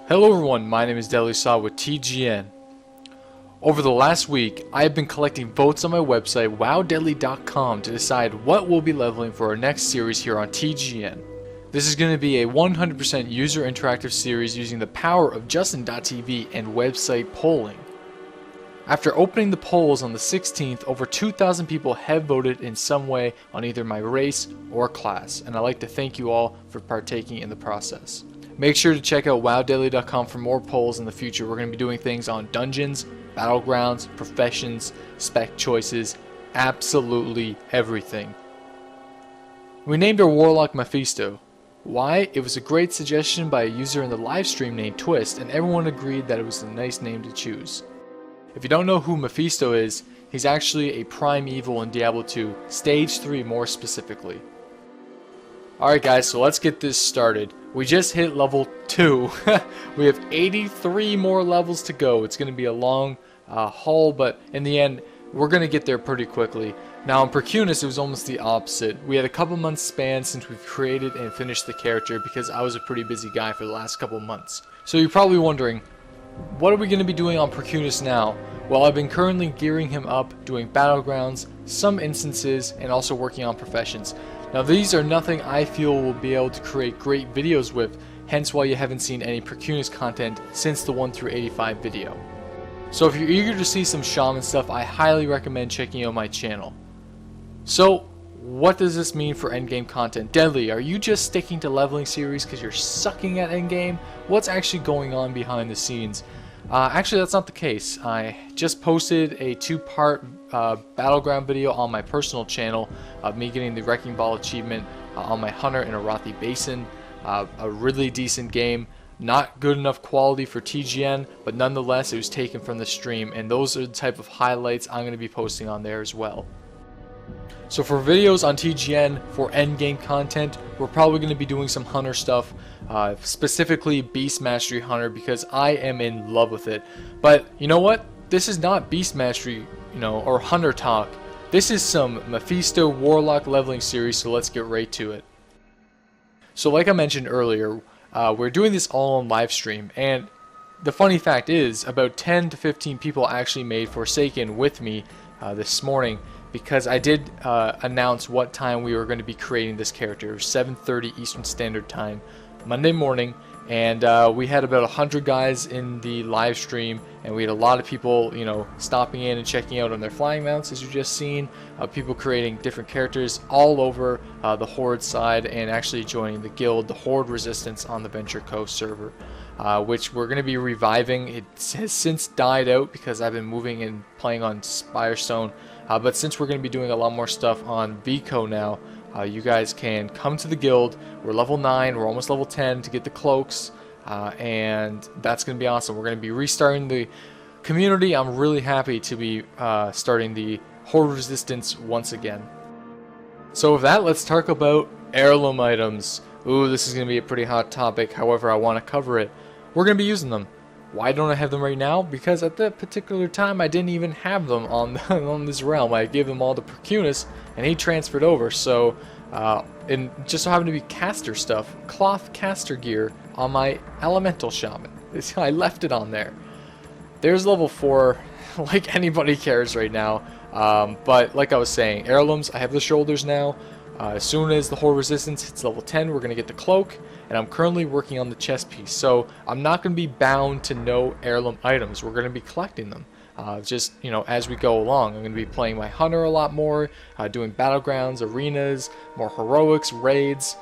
Hello everyone, my name is Deadlyslob with TGN. Over the last week, I have been collecting votes on my website wowdeadly.com to decide what we'll be leveling for our next series here on TGN. This is going to be a 100% user interactive series using the power of Justin.tv and website polling. After opening the polls on the 16th, over 2,000 people have voted in some way on either my race or class, and I'd like to thank you all for partaking in the process. Make sure to check out wowdeadly.com for more polls in the future. We're going to be doing things on dungeons, battlegrounds, professions, spec choices, absolutely everything. We named our Warlock Mephisto. Why? It was a great suggestion by a user in the livestream named Twist, and everyone agreed that it was a nice name to choose. If you don't know who Mephisto is, he's actually a prime evil in Diablo 2, Stage 3 more specifically. Alright guys, so let's get this started. We just hit level 2. We have 83 more levels to go. It's going to be a long haul, but in the end, we're going to get there pretty quickly. Now in Percunis, it was almost the opposite. We had a couple months span since we've created and finished the character because I was a pretty busy guy for the last couple months. So you're probably wondering, what are we going to be doing on Percunis now? Well, I've been currently gearing him up, doing battlegrounds, some instances, and also working on professions. Now these are nothing I feel will be able to create great videos with, hence why you haven't seen any Percunis content since the 1 through 85 video. So if you're eager to see some shaman stuff, I highly recommend checking out my channel. So, what does this mean for endgame content? Deadly, are you just sticking to leveling series because you're sucking at endgame? What's actually going on behind the scenes? Actually, that's not the case. I just posted a 2-part battleground video on my personal channel of me getting the Wrecking Ball achievement on my Hunter in Arathi Basin. A really decent game. Not good enough quality for TGN, but nonetheless, it was taken from the stream, and those are the type of highlights I'm going to be posting on there as well. So for videos on TGN for endgame content, we're probably going to be doing some Hunter stuff, specifically Beast Mastery Hunter, because I am in love with it. But you know what? This is not Beast Mastery, or Hunter talk. This is some Mephisto Warlock leveling series, so let's get right to it. So like I mentioned earlier, we're doing this all on live stream, and the funny fact is about 10 to 15 people actually made Forsaken with me this morning, because I did announce what time we were going to be creating this character. 7:30 Eastern Standard Time, Monday morning, and we had about 100 guys in the live stream, and we had a lot of people, stopping in and checking out on their flying mounts, as you just seen. People creating different characters all over the Horde side, and actually joining the guild, the Horde Resistance, on the Venture Coast server, which we're going to be reviving. It has since died out because I've been moving and playing on Spirestone. But since we're going to be doing a lot more stuff on Vico now, you guys can come to the guild. We're level 9, we're almost level 10 to get the cloaks, and that's going to be awesome. We're going to be restarting the community. I'm really happy to be starting the Horde Resistance once again. So with that, let's talk about heirloom items. Ooh, this is going to be a pretty hot topic, however I want to cover it. We're going to be using them. Why don't I have them right now? Because at that particular time I didn't even have them on this realm. I gave them all to Percunis and he transferred over. So and just so happened to be caster stuff, cloth caster gear on my elemental shaman. I left it on there. There's level 4, like anybody cares right now. But like I was saying, heirlooms, I have the shoulders now. As soon as the Horde Resistance hits level 10, we're going to get the cloak, and I'm currently working on the chest piece, so I'm not going to be bound to no heirloom items. We're going to be collecting them, just, as we go along. I'm going to be playing my Hunter a lot more, doing battlegrounds, arenas, more heroics, raids,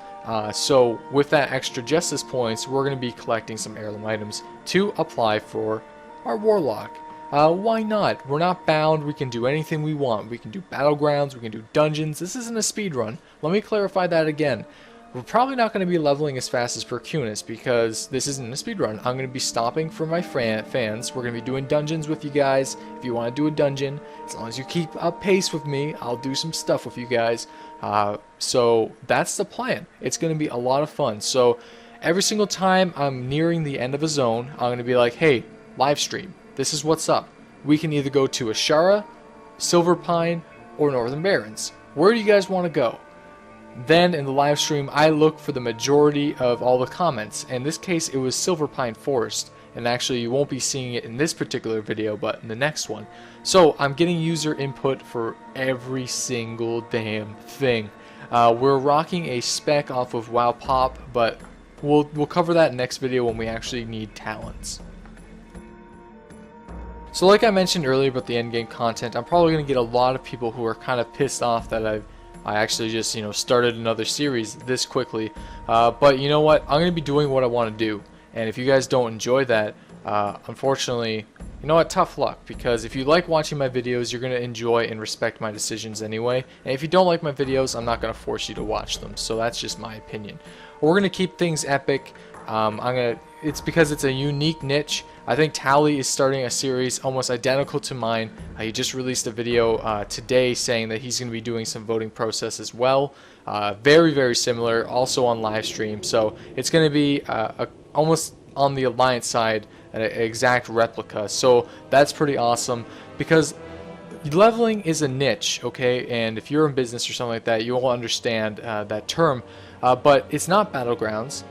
so with that extra justice points, we're going to be collecting some heirloom items to apply for our Warlock. Why not? We're not bound. We can do anything we want. We can do battlegrounds. We can do dungeons. This isn't a speed run. Let me clarify that again. We're probably not going to be leveling as fast as Percunis because this isn't a speed run. I'm going to be stopping for my fans. We're going to be doing dungeons with you guys. If you want to do a dungeon, as long as you keep up pace with me, I'll do some stuff with you guys. So that's the plan. It's going to be a lot of fun. So every single time I'm nearing the end of a zone, I'm going to be like, hey, live stream. This is what's up. We can either go to Ashara, Silver Pine, or Northern Barrens. Where do you guys want to go? Then in the live stream, I look for the majority of all the comments. In this case, it was Silver Pine Forest. And actually, you won't be seeing it in this particular video, but in the next one. So I'm getting user input for every single damn thing. We're rocking a spec off of WoW Pop, but we'll cover that next video when we actually need talents. So like I mentioned earlier about the endgame content, I'm probably going to get a lot of people who are kind of pissed off that I actually just, started another series this quickly. But you know what? I'm going to be doing what I want to do. And if you guys don't enjoy that, unfortunately, you know what? Tough luck. Because if you like watching my videos, you're going to enjoy and respect my decisions anyway. And if you don't like my videos, I'm not going to force you to watch them. So that's just my opinion. We're going to keep things epic. It's because it's a unique niche. I think Tally is starting a series almost identical to mine. He just released a video today saying that he's going to be doing some voting process as well. Very, very similar, also on live stream. So it's going to be almost on the Alliance side, an exact replica. So that's pretty awesome because leveling is a niche, okay? And if you're in business or something like that, you'll understand that term. But it's not battlegrounds.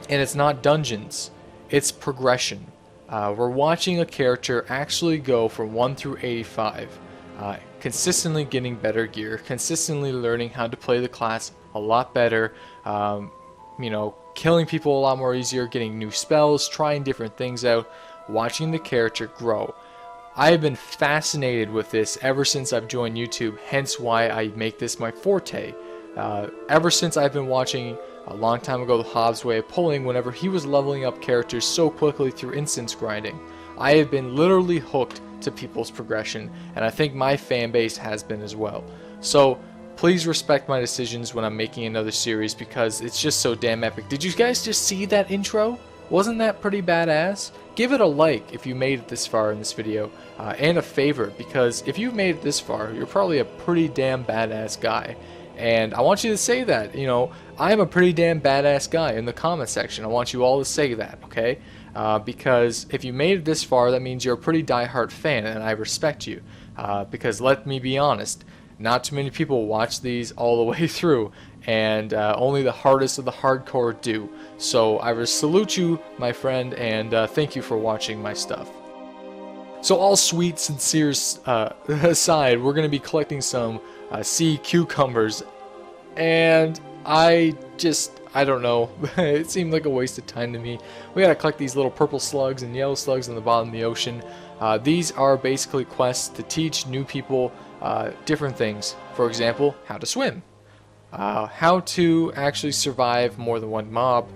And it's not dungeons, it's progression. We're watching a character actually go from 1 through 85, consistently getting better gear, consistently learning how to play the class a lot better, killing people a lot more easier, getting new spells, trying different things out, watching the character grow. I have been fascinated with this ever since I've joined YouTube, hence why I make this my forte. Ever since I've been watching a long time ago the Hobbs way of pulling whenever he was leveling up characters so quickly through instance grinding. I have been literally hooked to people's progression, and I think my fan base has been as well. So please respect my decisions when I'm making another series because it's just so damn epic. Did you guys just see that intro? Wasn't that pretty badass? Give it a like if you made it this far in this video, and a favor, because if you've made it this far, you're probably a pretty damn badass guy. And I want you to say that, I am a pretty damn badass guy in the comment section. I want you all to say that, okay? Because if you made it this far, that means you're a pretty diehard fan, and I respect you. Because let me be honest, not too many people watch these all the way through, and only the hardest of the hardcore do. So I will salute you, my friend, and thank you for watching my stuff. So all sweet, sincere aside, we're going to be collecting some sea cucumbers, and I don't know, it seemed like a waste of time to me. We gotta collect these little purple slugs and yellow slugs in the bottom of the ocean. These are basically quests to teach new people different things. For example, how to swim, how to actually survive more than one mob,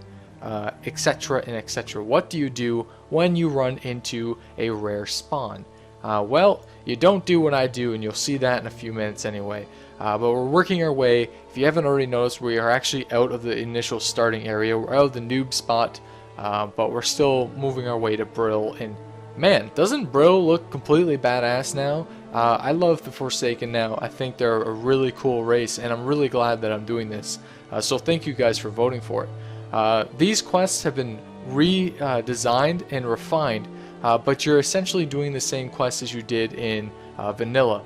etc. and etc. What do you do when you run into a rare spawn? Well, you don't do what I do, and you'll see that in a few minutes anyway. But we're working our way. If you haven't already noticed, we are actually out of the initial starting area. We're out of the noob spot, but we're still moving our way to Brill. And man, doesn't Brill look completely badass now? I love the Forsaken now. I think they're a really cool race, and I'm really glad that I'm doing this. So thank you guys for voting for it. These quests have been redesigned and refined. But you're essentially doing the same quest as you did in vanilla.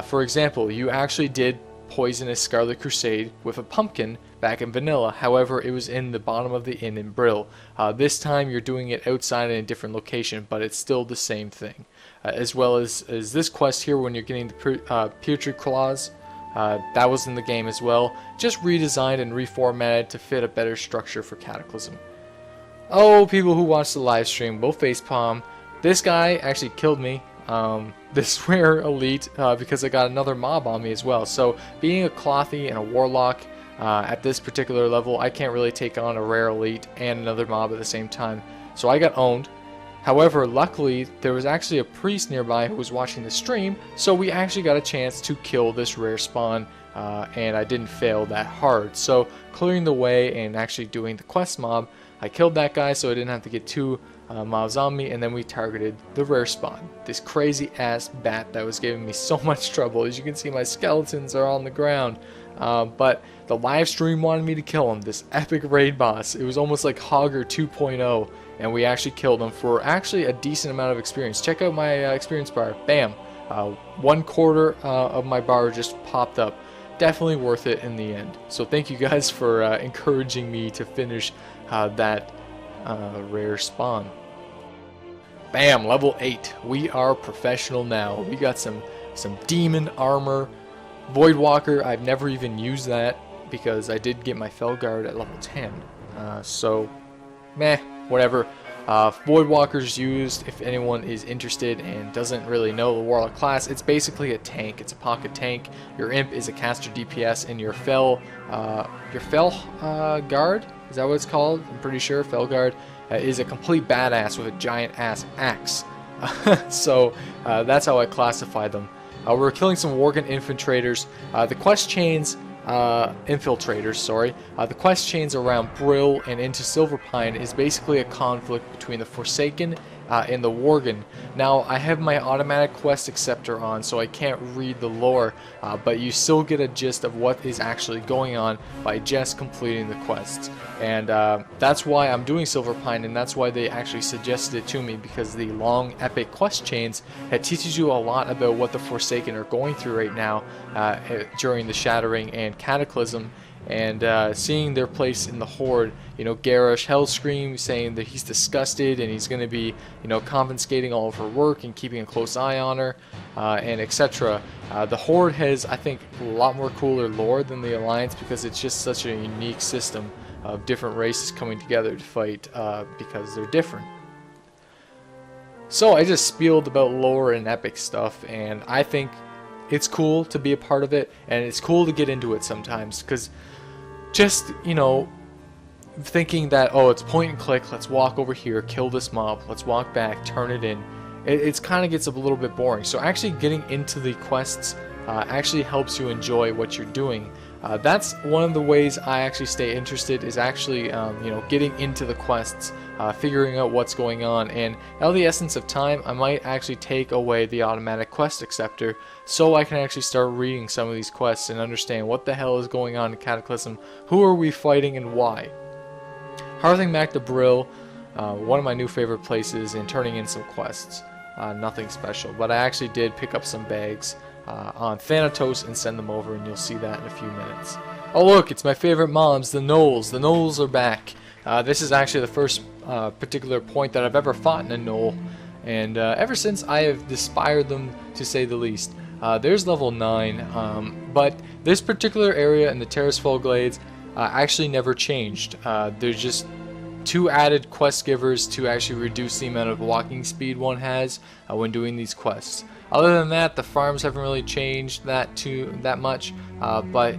For example, you actually did Poisonous Scarlet Crusade with a pumpkin back in vanilla. However, it was in the bottom of the inn in Brill. This time you're doing it outside in a different location, but it's still the same thing. As well as this quest here when you're getting the Putrid Claws. That was in the game as well. Just redesigned and reformatted to fit a better structure for Cataclysm. Oh, people who watch the live stream will facepalm. This guy actually killed me, this rare elite, because I got another mob on me as well. So being a Clothy and a Warlock at this particular level, I can't really take on a rare elite and another mob at the same time. So I got owned. However, luckily, there was actually a priest nearby who was watching the stream, so we actually got a chance to kill this rare spawn, and I didn't fail that hard. So clearing the way and actually doing the quest mob, I killed that guy so I didn't have to get two mobs on me, and then we targeted the rare spawn. This crazy ass bat that was giving me so much trouble. As you can see, my skeletons are on the ground. But the live stream wanted me to kill him, this epic raid boss. It was almost like Hogger 2.0, and we actually killed him for actually a decent amount of experience. Check out my experience bar. Bam! 1/4 of my bar just popped up. definitely worth it in the end. So thank you guys for encouraging me to finish that rare spawn. Bam, level 8. We are professional now. We got some demon armor. Voidwalker, I've never even used that because I did get my Felguard at level 10. So, meh, whatever. Voidwalker's used if anyone is interested and doesn't really know the Warlock class. It's basically a tank. It's a pocket tank. Your imp is a caster DPS, and your Fel guard, is that what it's called? I'm pretty sure Felguard is a complete badass with a giant ass axe. So that's how I classify them. We're killing some Worgen infiltrators. The quest chains, infiltrators, sorry. The quest chains around Brill and into Silverpine is basically a conflict between the Forsaken and the Worgen. Now, I have my automatic quest acceptor on, so I can't read the lore, but you still get a gist of what is actually going on by just completing the quests. And that's why I'm doing Silverpine, and that's why they actually suggested it to me, because the long epic quest chains, it teaches you a lot about what the Forsaken are going through right now during the Shattering and Cataclysm. And seeing their place in the Horde, you know, Garrosh Hellscream saying that he's disgusted and he's going to be, you know, confiscating all of her work and keeping a close eye on her, and etc. The Horde has, I think, a lot more cooler lore than the Alliance because it's just such a unique system of different races coming together to fight because they're different. So I just spieled about lore and epic stuff, and I think it's cool to be a part of it, and it's cool to get into it sometimes, because just, you know, thinking that, oh, it's point and click, let's walk over here, kill this mob, let's walk back, turn it in, it's kind of gets a little bit boring. So actually getting into the quests actually helps you enjoy what you're doing. That's one of the ways I actually stay interested, is actually you know, getting into the quests, figuring out what's going on. And out of the essence of time, I might actually take away the automatic quest acceptor so I can actually start reading some of these quests and understand what the hell is going on in Cataclysm, who are we fighting, and why. Harthing back to Brill, one of my new favorite places, and turning in some quests. Nothing special, but I actually did pick up some bags on Thanatos and send them over, and you'll see that in a few minutes. Oh look, it's my favorite mobs, the Gnolls. The Gnolls are back. This is actually the first particular point that I've ever fought in a Gnoll, and ever since I have despaired them, to say the least. There's level 9, but this particular area in the Terrasfall Glades actually never changed. There's just 2 added quest givers to actually reduce the amount of walking speed one has when doing these quests. Other than that, the farms haven't really changed that much, but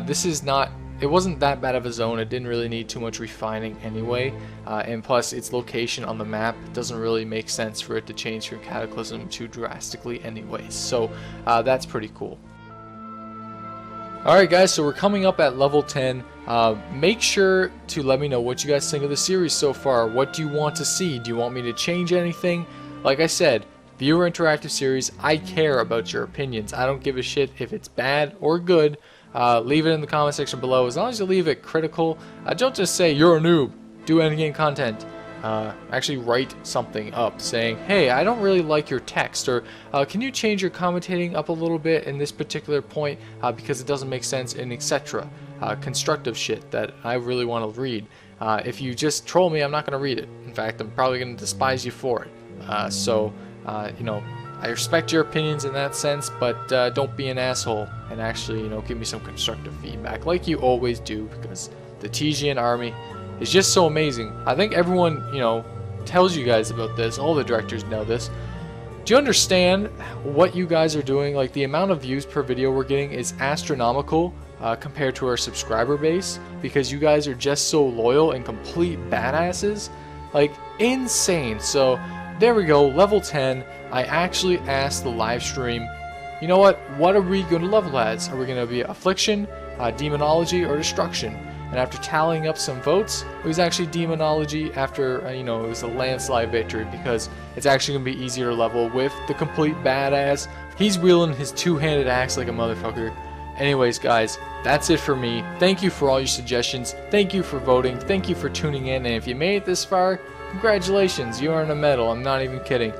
this is not, it wasn't that bad of a zone. It didn't really need too much refining anyway, and plus its location on the map doesn't really make sense for it to change from Cataclysm too drastically anyways, so that's pretty cool. Alright guys, so we're coming up at level 10. Make sure to let me know what you guys think of the series so far. What do you want to see? Do you want me to change anything? Like I said, viewer interactive series, I care about your opinions. I don't give a shit if it's bad or good. Leave it in the comment section below. As long as you leave it critical, don't just say you're a noob, do endgame content. Actually write something up saying, hey, I don't really like your text, or can you change your commentating up a little bit in this particular point because it doesn't make sense, and etc. Constructive shit that I really want to read. If you just troll me, I'm not going to read it. In fact, I'm probably going to despise you for it. So you know, I respect your opinions in that sense, but don't be an asshole and actually, you know, give me some constructive feedback like you always do, because the TGN army is just so amazing. I think everyone, you know, tells you guys about this. All the directors know this. Do you understand what you guys are doing? Like, the amount of views per video we're getting is astronomical compared to our subscriber base, because you guys are just so loyal and complete badasses. Like, insane. So there we go, level 10. I actually asked the live stream, you know what are we going to level as? Are we going to be Affliction, Demonology, or Destruction? And after tallying up some votes, it was actually Demonology after, you know, it was a landslide victory, because it's actually going to be easier to level with the complete badass. He's wielding his two-handed axe like a motherfucker. Anyways, guys, that's it for me. Thank you for all your suggestions. Thank you for voting. Thank you for tuning in. And if you made it this far, congratulations, you earned a medal. I'm not even kidding.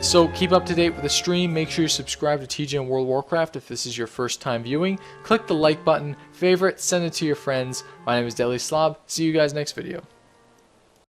So keep up to date with the stream. Make sure you subscribe to TGN World of Warcraft if this is your first time viewing. Click the like button, favorite, send it to your friends. My name is Deadlyslob. See you guys next video.